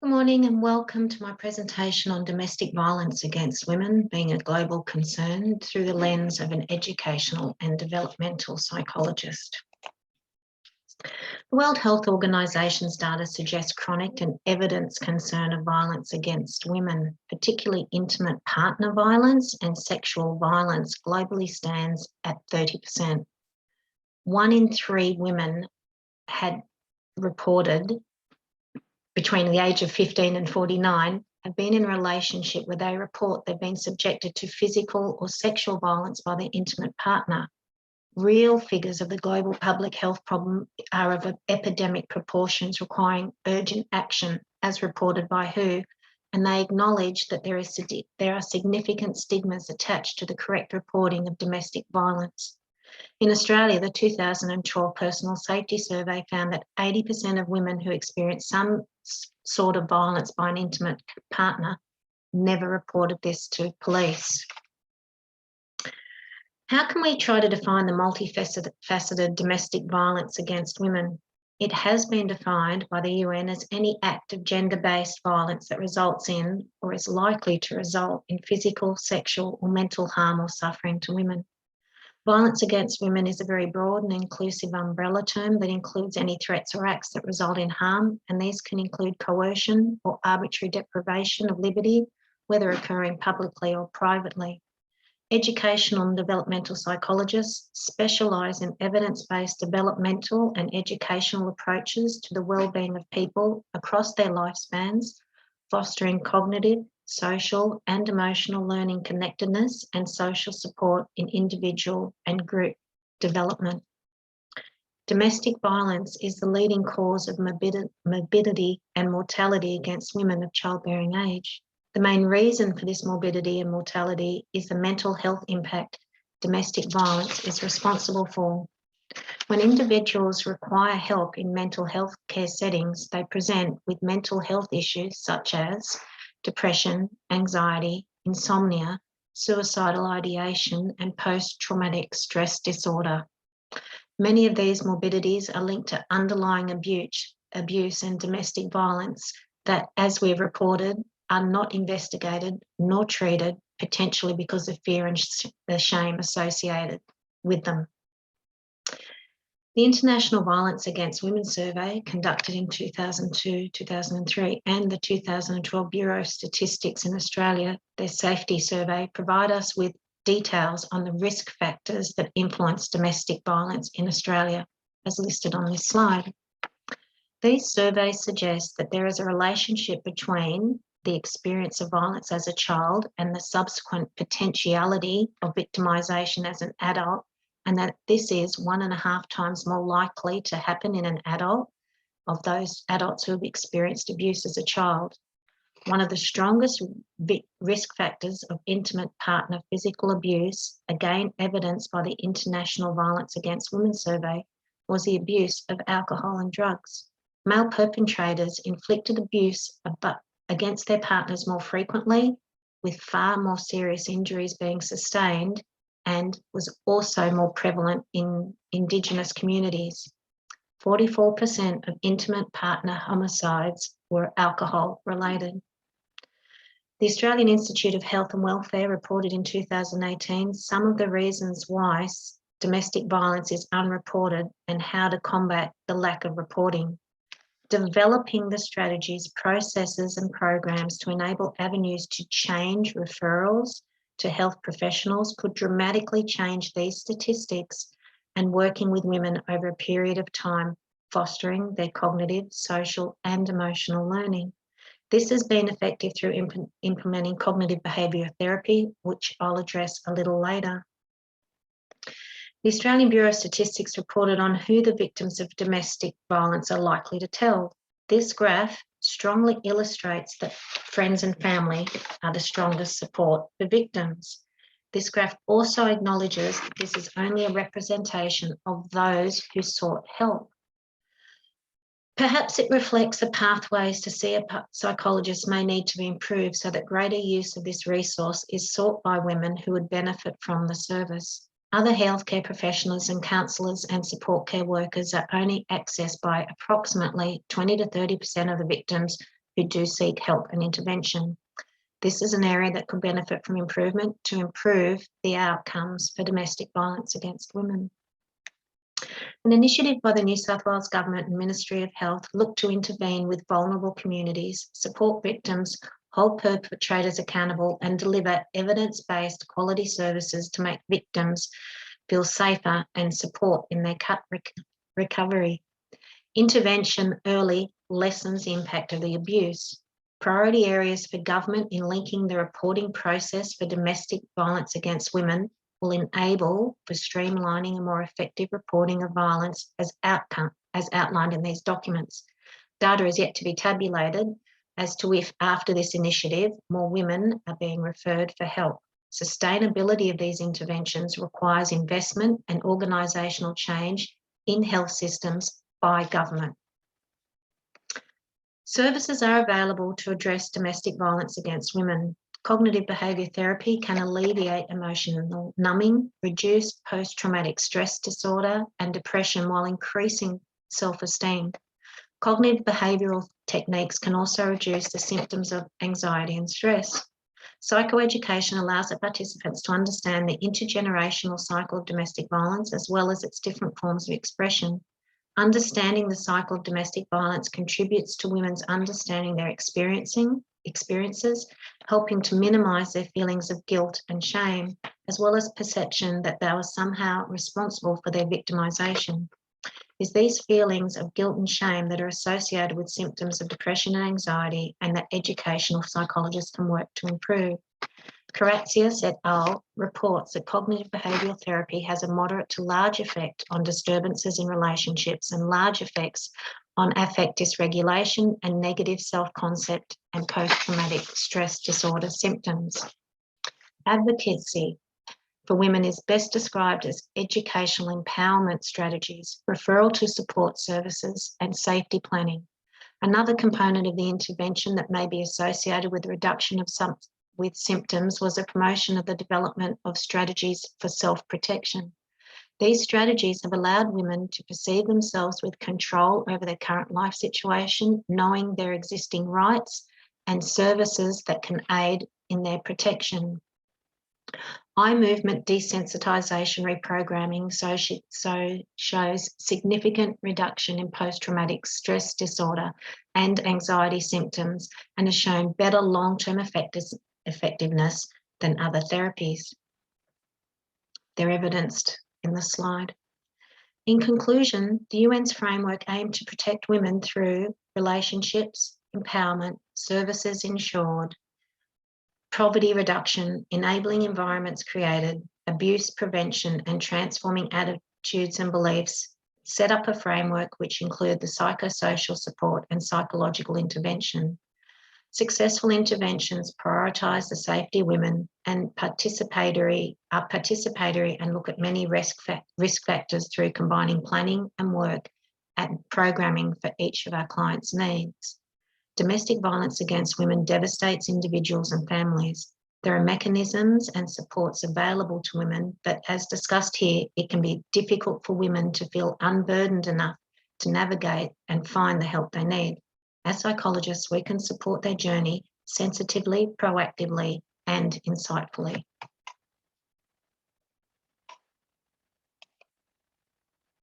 Good morning and welcome to my presentation on domestic violence against women being a global concern through the lens of an educational and developmental psychologist. The World Health Organisation's data suggests chronic and evidence concern of violence against women, particularly intimate partner violence and sexual violence, globally stands at 30%. 1 in 3 women had reported between the age of 15 and 49 have been in a relationship where they report they've been subjected to physical or sexual violence by their intimate partner. Real figures of the global public health problem are of epidemic proportions requiring urgent action, as reported by WHO, and they acknowledge that there are significant stigmas attached to the correct reporting of domestic violence. In Australia, the 2012 Personal Safety Survey found that 80% of women who experience some sort of violence by an intimate partner never reported this to police. How can we try to define the multifaceted domestic violence against women? It has been defined by the UN as any act of gender-based violence that results in or is likely to result in physical, sexual, or mental harm or suffering to women. Violence against women is a very broad and inclusive umbrella term that includes any threats or acts that result in harm, and these can include coercion or arbitrary deprivation of liberty, whether occurring publicly or privately. Educational and developmental psychologists specialise in evidence-based developmental and educational approaches to the well-being of people across their lifespans, fostering cognitive, social and emotional learning connectedness and social support in individual and group development. Domestic violence is the leading cause of morbidity and mortality against women of childbearing age. The main reason for this morbidity and mortality is the mental health impact domestic violence is responsible for. When individuals require help in mental health care settings, they present with mental health issues such as depression, anxiety, insomnia, suicidal ideation, and post-traumatic stress disorder. Many of these morbidities are linked to underlying abuse and domestic violence that, as we've reported, are not investigated nor treated, potentially because of fear and the shame associated with them. The International Violence Against Women Survey, conducted in 2002-2003, and the 2012 Bureau of Statistics in Australia, their safety survey, provide us with details on the risk factors that influence domestic violence in Australia, as listed on this slide. These surveys suggest that there is a relationship between the experience of violence as a child and the subsequent potentiality of victimisation as an adult, and that this is 1.5 times more likely to happen in an adult of those adults who have experienced abuse as a child. One of the strongest risk factors of intimate partner physical abuse, again evidenced by the International Violence Against Women Survey, was the abuse of alcohol and drugs. Male perpetrators inflicted abuse against their partners more frequently, with far more serious injuries being sustained, and was also more prevalent in Indigenous communities. 44% of intimate partner homicides were alcohol related. The Australian Institute of Health and Welfare reported in 2018 some of the reasons why domestic violence is unreported and how to combat the lack of reporting. Developing the strategies, processes and programs to enable avenues to change referrals to health professionals could dramatically change these statistics, and working with women over a period of time, fostering their cognitive, social and emotional learning. This has been effective through implementing cognitive behaviour therapy, which I'll address a little later. The Australian Bureau of Statistics reported on who the victims of domestic violence are likely to tell. This graph strongly illustrates that friends and family are the strongest support for victims. This graph also acknowledges that this is only a representation of those who sought help. Perhaps it reflects the pathways to see a psychologist may need to be improved so that greater use of this resource is sought by women who would benefit from the service. Other healthcare professionals and counsellors and support care workers are only accessed by approximately 20 to 30% of the victims who do seek help and intervention. This is an area that could benefit from improvement to improve the outcomes for domestic violence against women. An initiative by the New South Wales Government and Ministry of Health looked to intervene with vulnerable communities, support victims, hold perpetrators accountable, and deliver evidence-based quality services to make victims feel safer and support in their recovery. Intervention early lessens the impact of the abuse. Priority areas for government in linking the reporting process for domestic violence against women will enable for streamlining a more effective reporting of violence as outlined in these documents. Data is yet to be tabulated as to if, after this initiative, more women are being referred for help. Sustainability of these interventions requires investment and organisational change in health systems by government. Services are available to address domestic violence against women. Cognitive behaviour therapy can alleviate emotional numbing, reduce post-traumatic stress disorder and depression while increasing self-esteem. Cognitive behavioural techniques can also reduce the symptoms of anxiety and stress. Psychoeducation allows the participants to understand the intergenerational cycle of domestic violence as well as its different forms of expression. Understanding the cycle of domestic violence contributes to women's understanding their experiences, helping to minimise their feelings of guilt and shame, as well as perception that they were somehow responsible for their victimisation. It's these feelings of guilt and shame that are associated with symptoms of depression and anxiety, and that educational psychologists can work to improve. Karatsias et al. Reports that cognitive behavioural therapy has a moderate to large effect on disturbances in relationships and large effects on affect dysregulation and negative self-concept and post-traumatic stress disorder symptoms. Advocacy for women is best described as educational empowerment strategies, referral to support services, and safety planning. Another component of the intervention that may be associated with the reduction of symptoms was a promotion of the development of strategies for self-protection. These strategies have allowed women to perceive themselves with control over their current life situation, knowing their existing rights and services that can aid in their protection. Eye movement desensitisation reprogramming shows significant reduction in post-traumatic stress disorder and anxiety symptoms and has shown better long-term effectiveness than other therapies. They're evidenced in the slide. In conclusion, the UN's framework aimed to protect women through relationships, empowerment, services ensured, poverty reduction, enabling environments created, abuse prevention, and transforming attitudes and beliefs, set up a framework which include the psychosocial support and psychological intervention. Successful interventions prioritise the safety of women and are participatory and look at many risk factors through combining planning and work and programming for each of our clients' needs. Domestic violence against women devastates individuals and families. There are mechanisms and supports available to women, but as discussed here, it can be difficult for women to feel unburdened enough to navigate and find the help they need. As psychologists, we can support their journey sensitively, proactively, and insightfully.